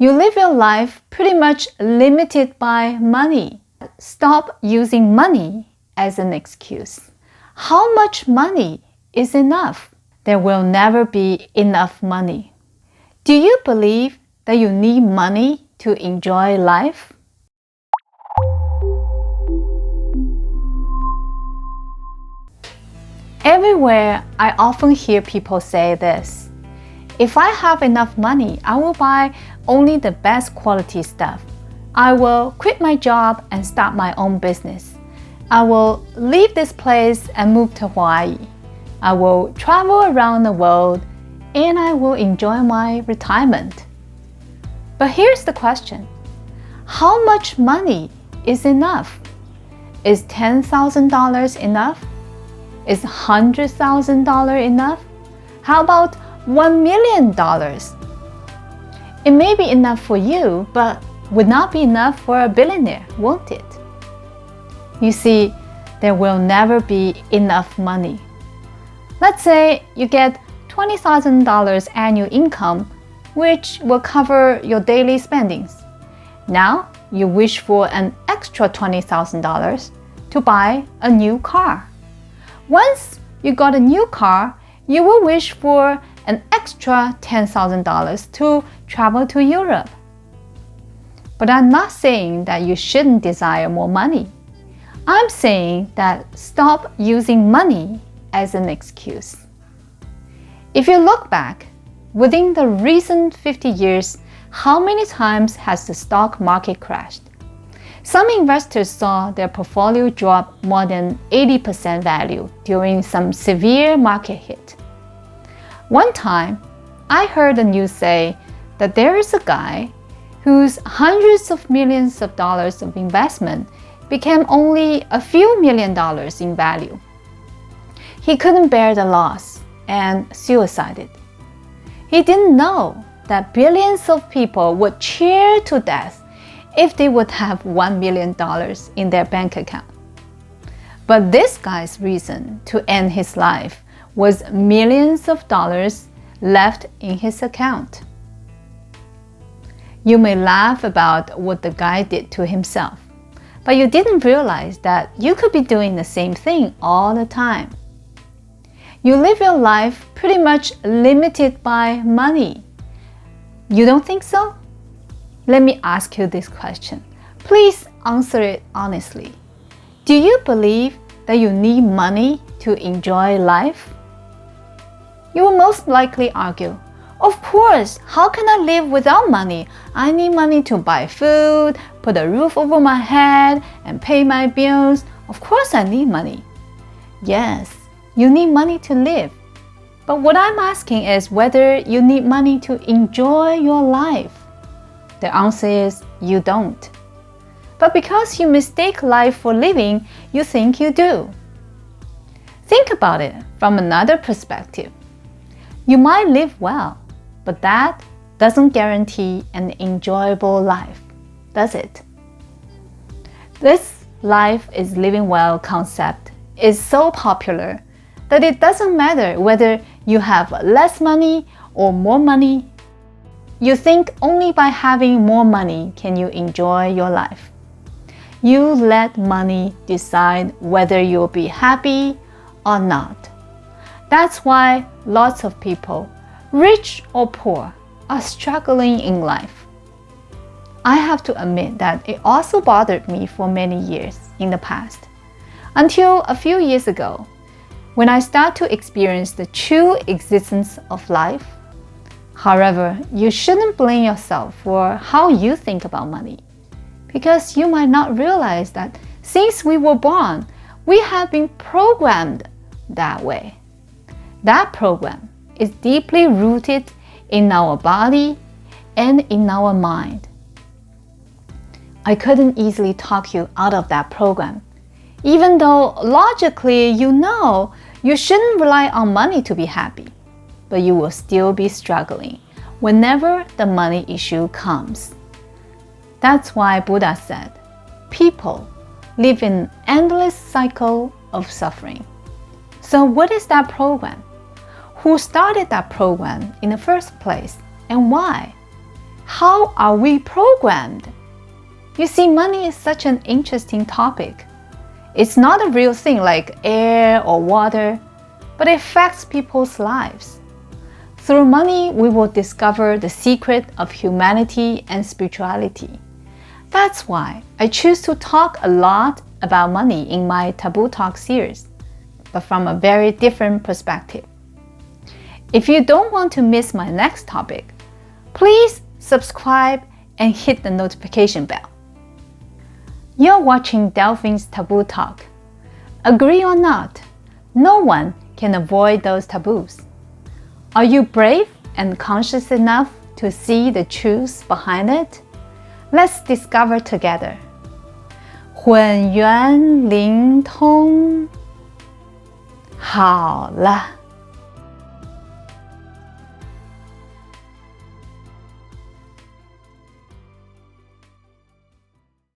You live your life pretty much limited by money. Stop using money as an excuse. How much money is enough? There will never be enough money. Do you believe that you need money to enjoy life? Everywhere, I often hear people say this: if I have enough money, I will buy only the best quality stuff. I will quit my job and start my own business. I will leave this place and move to Hawaii. I will travel around the world and I will enjoy my retirement. But here's the question: how much money is enough? Is $10,000 enough? Is $100,000 enough? How about $1 million? It may be enough for you, but would not be enough for a billionaire, won't it? You see, there will never be enough money. Let's say you get $20,000 annual income, which will cover your daily spendings. Now you wish for an extra $20,000 to buy a new car. Once you got a new car, you will wish for an extra $10,000 to travel to Europe. But I'm not saying that you shouldn't desire more money. I'm saying that stop using money as an excuse. If you look back, within the recent 50 years, how many times has the stock market crashed? Some investors saw their portfolio drop more than 80% value during some severe market hit. One time, I heard the news say that there is a guy whose hundreds of millions of dollars of investment became only a few $1,000,000 in value. He couldn't bear the loss and suicided. He didn't know that billions of people would cheer to death if they would have $1 million in their bank account. But this guy's reason to end his life was millions of dollars left in his account. You may laugh about what the guy did to himself, but you didn't realize that you could be doing the same thing all the time. You live your life pretty much limited by money. You don't think so? Let me ask you this question. Please answer it honestly. Do you believe that you need money to enjoy life? You will most likely argue, of course, how can I live without money? I need money to buy food, put a roof over my head, and pay my bills. Of course I need money. Yes, you need money to live. But what I'm asking is whether you need money to enjoy your life. The answer is you don't. But because you mistake life for living, you think you do. Think about it from another perspective. You might live well, but that doesn't guarantee an enjoyable life, does it? This life is living well concept is so popular that it doesn't matter whether you have less money or more money. You think only by having more money can you enjoy your life. You let money decide whether you'll be happy or not. That's why lots of people, rich or poor, are struggling in life. I have to admit that it also bothered me for many years in the past, until a few years ago, when I start to experience the true existence of life. However, you shouldn't blame yourself for how you think about money, because you might not realize that since we were born, we have been programmed that way. That program is deeply rooted in our body and in our mind. I couldn't easily talk you out of that program, even though logically you know you shouldn't rely on money to be happy, but you will still be struggling whenever the money issue comes. That's why Buddha said, people live in an endless cycle of suffering. So what is that program? Who started that program in the first place, and why? How are we programmed? You see, money is such an interesting topic. It's not a real thing like air or water, but it affects people's lives. Through money, we will discover the secret of humanity and spirituality. That's why I choose to talk a lot about money in my Taboo Talk series, but from a very different perspective. If you don't want to miss my next topic, please subscribe and hit the notification bell. You're watching Delphine's Taboo Talk. Agree or not, no one can avoid those taboos. Are you brave and conscious enough to see the truth behind it? Let's discover together. 混元灵通。好了。